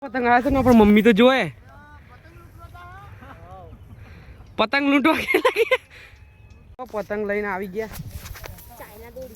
પતંગ આવે છે ને પણ મમ્મી તો જોએ પતંગ લૂંટવા પતંગ લઈને આવી ગયા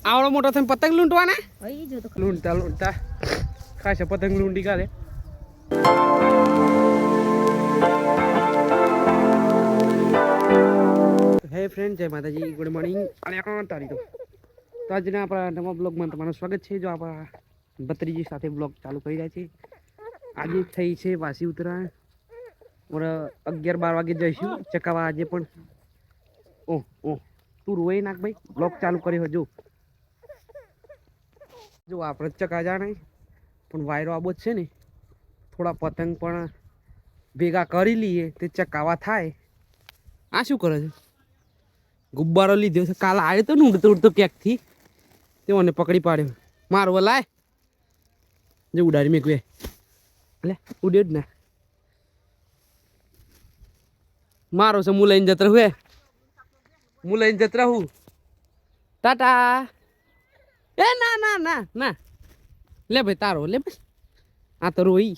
આવડો મોટો થઈને પતંગ લૂંટવાના લૂંટતા લૂંટતા ખાસ પતંગ લૂંટી કાઢે હે ફ્રેન્ડ જય માતાજી ગુડ મોર્નિંગ અને તારીખો તો આજના આપણા નવા બ્લોગમાં તમારું સ્વાગત છે જો આપણા ભત્રીજી સાથે બ્લોગ ચાલુ કરી રહ્યા છીએ આજે થઈ છે વાસી ઉત્તરાયણ આપણે 11-12 વાગે જઈશું ચકાવા આજે પણ ઓહ તું રોઈ નાખ ભાઈ બ્લોગ ચાલુ કર્યો જો આપણે ચકા જા નહીં પણ વાયરો આબો છે ને થોડા પતંગ પણ ભેગા કરી લઈએ તે ચકાવા થાય આ શું કરે છે ગુબ્બારો લીધો છે કાલ આવ્યો તો ને ઉડતો ઉડતો ક્યાંકથી તેઓને પકડી પાડ્યો મારવો લાય જે ઉડાડી મેકવે એટલે ઉડ્યો જ ના મારો છે હું લઈને જતો રહું હું લઈને જતો રહું ટાટા એ ના ના ના ના લે ભાઈ તારો લે ભાઈ આ તો રોઈ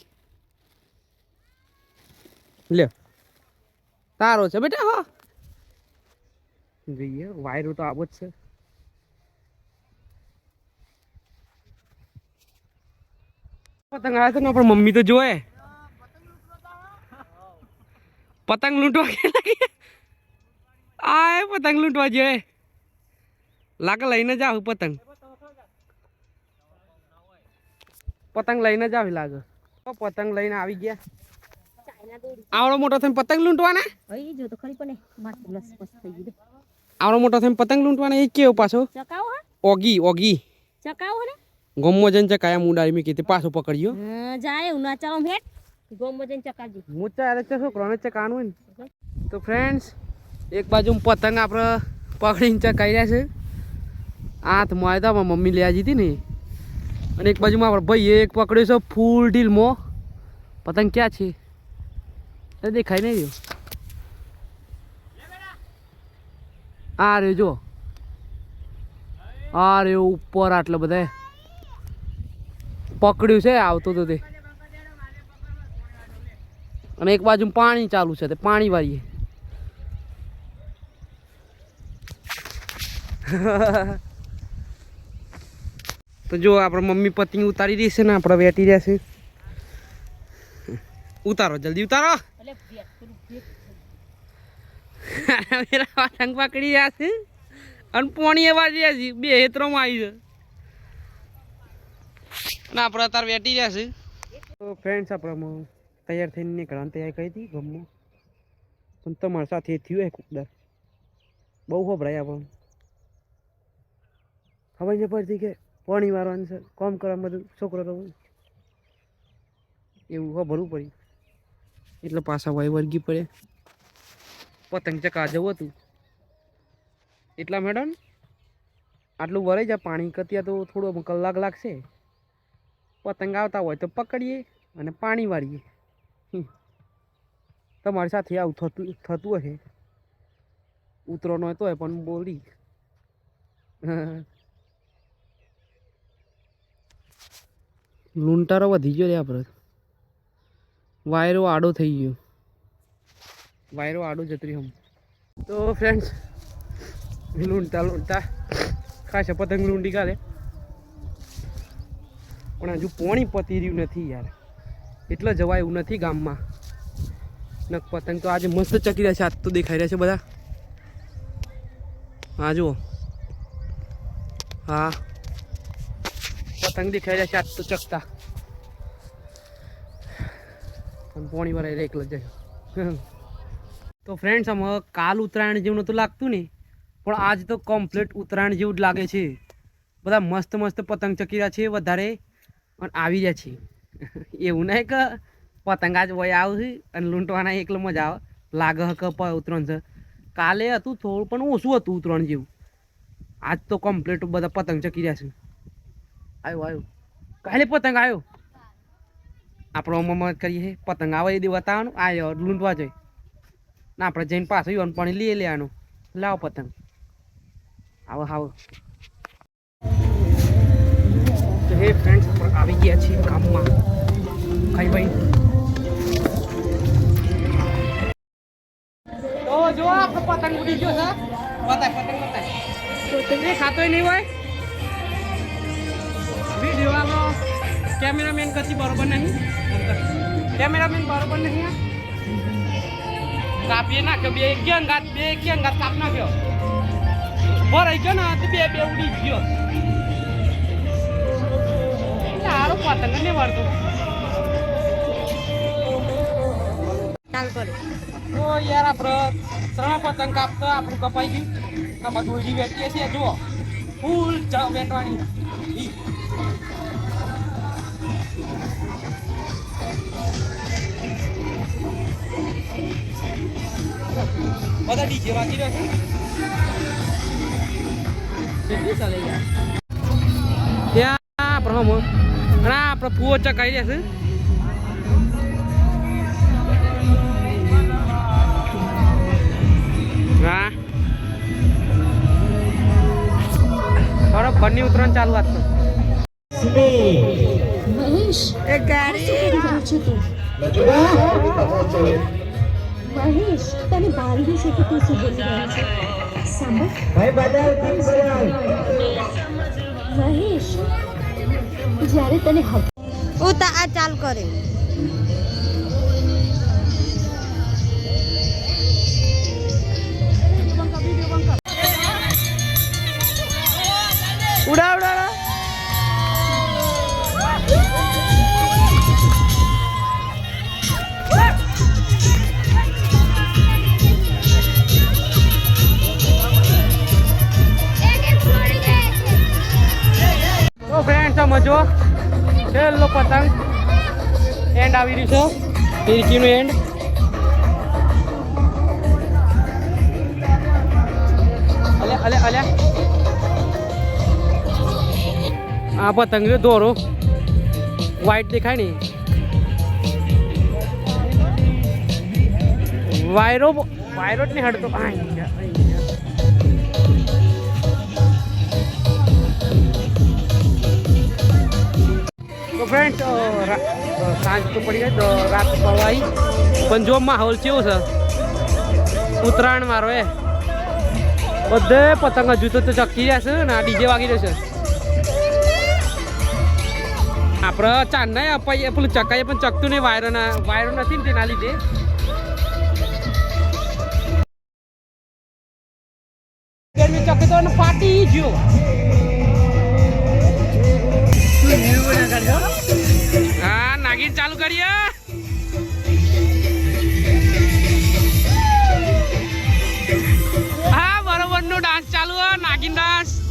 લે તારો છે બેટા હો જોઈએ વાયરો તો આવો જ છે પતંગ આવે છે ને પણ મમ્મી તો જોએ પતંગ લૂંટવા આ પતંગ લૂંટવા જોઈએ લાગે લઈને જાવ પતંગ પતંગ લઈને જાવ લાગે પતંગ લઈને આવી ગયા આવડો મોટો થઈને પતંગ લૂંટવાના આવડો મોટો થઈને પતંગ લૂંટવાના એ કેવો પાછો ઓગી ઓગી ગોમો જઈને ચકાયા મુડાડી મે કીધી પાછો પકડ્યો જાય ઉના ચાલો ભેટ ગોમો જઈને ચકાજી મુચા અરે છોકરાને ચકાનું હોય ને તો ફ્રેન્ડ્સ એક બાજુ પતંગ આપણે પકડીને ચકાઈ રહ્યા છે હાથમાં આવ્યા હતા મમ્મી લઈ આવી હતી ને અને એક બાજુમાં આપણે ભાઈએ એક પકડ્યો છે ફૂલ ઢીલમાં પતંગ ક્યાં છે એ દેખાય નહીં રહ્યો આ રે જો આ રે ઉપર આટલા બધા પકડ્યું છે આવતો તો તે અને એક બાજુ પાણી ચાલુ છે તે પાણી વાળીએ તો જો આપણે મમ્મી પતંગ ઉતારી રહી છે ને આપણે વેટી રહ્યા છે ઉતારો જલ્દી ઉતારો પતંગ પકડી રહ્યા છે અને પોણી એવા રહ્યા છે બે હેતરોમાં આવી છે ના આપણે અત્યારે વેટી રહ્યા છે તો ફ્રેન્ડ્સ આપણે તૈયાર થઈને નીકળવાની તૈયાર કરી હતી ગમમાં પણ તમારી સાથે થયું એક કુકદાર બહુ ખબરાય આપણને ખબર નહીં પડતી કે પાણી વાળવાનું છે કામ કરવા બધું છોકરો રહું એવું ખબરવું પડી એટલે પાછા વાય વર્ગી પડે પતંગ ચકા જવું હતું એટલા મેડમ આટલું વરાઈ જાય પાણી કત્યા તો થોડો કલાક લાગશે પતંગ આવતા હોય તો પકડીએ અને પાણી વાળીએ તમારી સાથે આવું થતું હશે ઉતરવાનો હોય તો પણ બોલી લૂંટારો વધી ગયો રે આપણે વાયરો આડો થઈ ગયો વાયરો આડો જતરી હમ તો ફ્રેન્ડ્સ લૂંટતા લૂંટતા ખાસ પતંગ લૂંટી કાઢે પણ હજુ પોણી પતી રહ્યું નથી યાર એટલે જવાય એવું નથી ગામમાં નક પતંગ તો આજે મસ્ત ચકી રહ્યા છે આજ તો દેખાઈ રહ્યા છે બધા હા જુઓ હા પતંગ દેખાઈ રહ્યા છે આજ તો ચકતા પણ પોણી વાળા એકલો જ જાય તો ફ્રેન્ડ્સ આમ કાલ ઉત્તરાયણ જેવું નહોતું લાગતું ને પણ આજ તો કમ્પ્લીટ ઉત્તરાયણ જેવું જ લાગે છે બધા મસ્ત મસ્ત પતંગ ચકી રહ્યા છે વધારે અને આવી રહ્યા છે એવું નહીં કે પતંગ આજ વય આવશે અને લૂંટવાના એકલો મજા આવે લાગે કે ઉત્તરાયણ છે કાલે હતું થોડું પણ ઓછું હતું ઉત્તરાયણ જેવું આજ તો કમ્પ્લીટ બધા પતંગ ચકી રહ્યા છે આવ્યો આવ્યો કાલે પતંગ આવ્યો આપણે મમ્મત કરીએ પતંગ આવે એ બતાવવાનું આવ્યો લૂંટવા જાય ના આપણે જઈને પાછું યોન પાણી લઈ લેવાનું લાવો પતંગ આવો આવો તો હે ફ્રેન્ડ્સ આવી ગયા છીએ ગામમાં ખાઈ ભાઈ તો જો આપણો પતંગ ઉડી ગયો છે પતંગ એ ખાતોય નહીં હોય વિડીયો કેમેરામેન કદી બરોબર નહીં કેમેરામેન બરોબર નહીં કાપીએ નાખ્યો બે એક અંગાત કાપ નાખ્યો ભરાઈ ગયો ને તો બે ઉડી ગયો સારો પતંગ નહીં વળતો ચાલ કરે ઓ યાર આપણે ત્રણ પતંગ કાપતો આપણું કપાઈ ગયું આ બધું ઉડી વેચીએ છીએ જુઓ ફૂલ વેટવાની બધા ડીજે વાગી રહ્યો છે કેટલી ચાલે યાર ત્યાં આપણે હમ અને આપણે ફૂવો ચકાઈ રહેશે હા બરાબર બંને ઉતરણ ચાલુ વાત તો મહેશ એ ગાડી છે તું મહેશ તને બાંધી છે કે તું શું બોલી રહ્યો છે સાંભળ ભાઈ બદલ મહેશ જ્યારે તને ઉતા આ ચાલ કરે ઉડા ઉડા તો ફ્રેન્ડ સમજો છેલ્લો પતંગ એન્ડ આવી રહ્યું છે ફિરકીનું એન્ડ અલ્યા આ પતંગ દોરો વ્હાઈટ દેખાય ને વાયરો જ નહીં હટતો તો ફ્રેન્ડ સાંજ તો પડી ગઈ તો રાત પવાઈ પણ જો માહોલ કેવો છે ઉત્તરાયણ મારો એ બધે પતંગ હજુ તો ચકી રહ્યા છે ને આ ડીજે વાગી રહ્યો છે આપણે ચાંદના અપાઈએ પેલું ચકાઈએ પણ ચકતું નહીં વાયરો નથી ને તેના લીધે ગરમી ચકતો અને ફાટી ગયો હા નાગીન ચાલુ કરીએ હા બરોબર નો ડાન્સ ચાલુ નાગીન ડાન્સ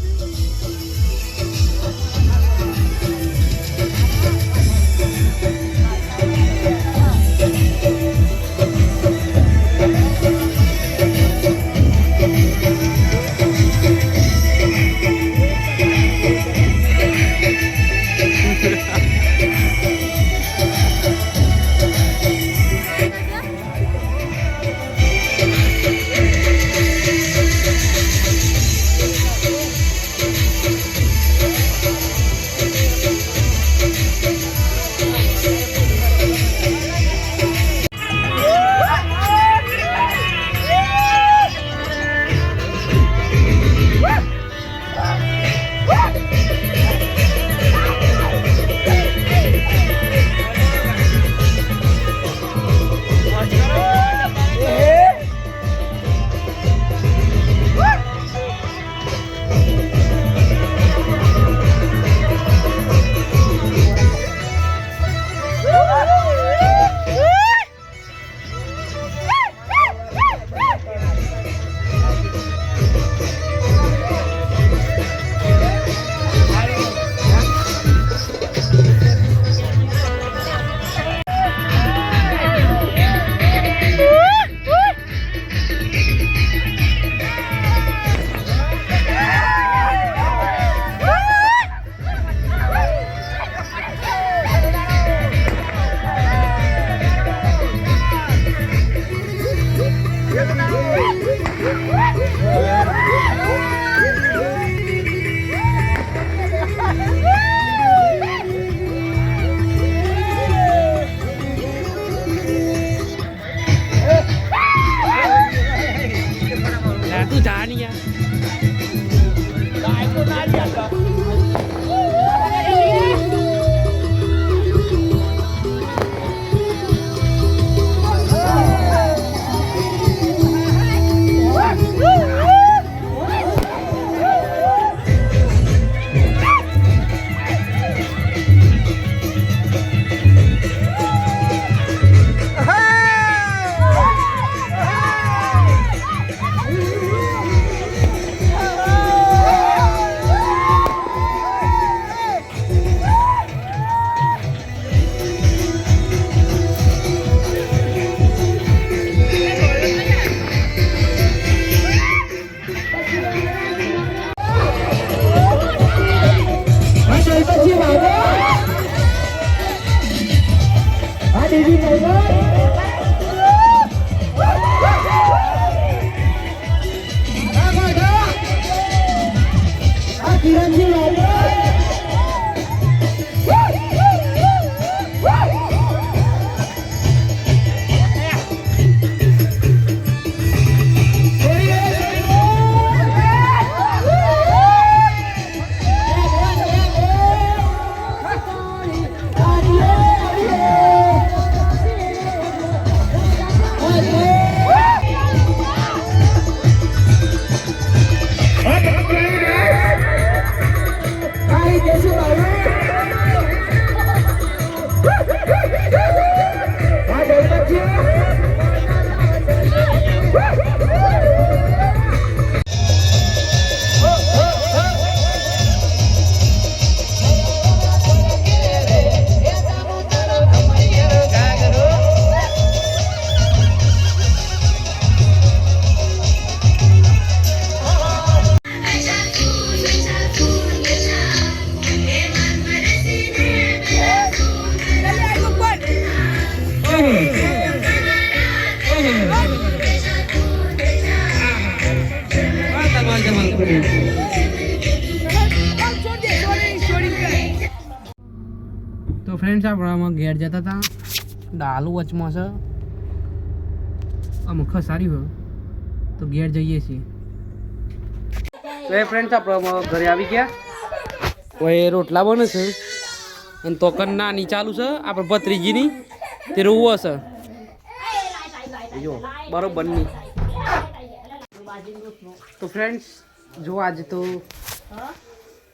તો ફ્રેન્ડ્સ આપણે આમાં ઘેર જતા હતા ડાલુ વચમાં છે આમ ખસારી હોય તો ઘેર જઈએ છીએ તો એ ફ્રેન્ડ્સ આપણે ઘરે આવી ગયા કોઈ રોટલા બને છે અને તોકન નાની ચાલુ છે આપણે ભત્રીજીની તે રોવો છે જો બરોબરની તો ફ્રેન્ડ્સ જો આજે તો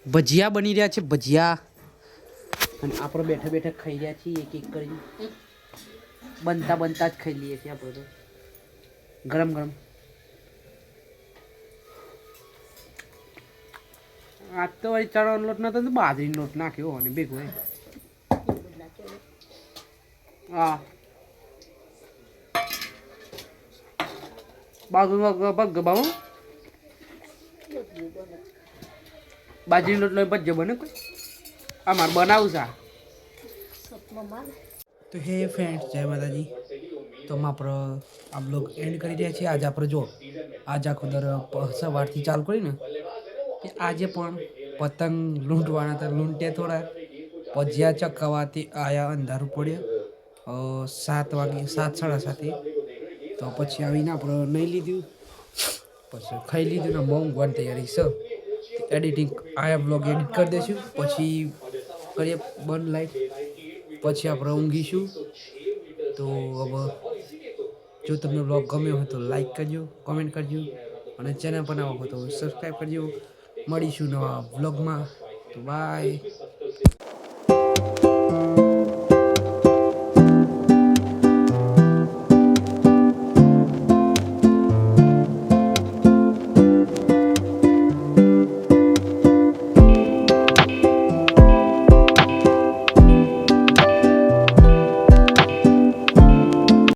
ભજીયા બની રહ્યા છે ભજીયા અને આપણે બેઠા બેઠા ખાઈ રહ્યા છીએ એક એક કરીને બનતા બનતા જ ખાઈ લઈએ છીએ આપણે તો ગરમ ગરમ આજ તો વળી ચણાનો લોટ નતો તો બાજરીનો લોટ નાખ્યો અને ભેગો હા બાજરીનો લોટ લઈ ભજ્જો બને કોઈ અમારે બનાવું છે તો હે ફ્રેન્ડ્સ જય માતાજી તો આપણે આ બ્લોગ એન્ડ કરી રહ્યા છીએ આજે આપણે જો આજે આખો દર સવારથી ચાલુ કરીને કે આજે પણ પતંગ લૂંટવાના હતા લૂંટ્યા થોડા ભજીયા ચકાવવાથી આયા અંધારું પડ્યો 7 વાગે 7:30 તો પછી આવીને આપણે નહીં લીધું પછી ખાઈ લીધું ને બહુ ઊંઘવાની તૈયારી છે એડિટિંગ આયા બ્લોગ એડિટ કરી દઈશું પછી કરીએ બંધ લાઈટ પછી આપણે ઊંઘીશું તો હવે જો તમને બ્લોગ ગમ્યો હોય તો લાઈક કરજો કોમેન્ટ કરજો અને ચેનલ પર નવા હોય તો સબસ્ક્રાઈબ કરજો મળીશું નવા બ્લોગમાં તો બાય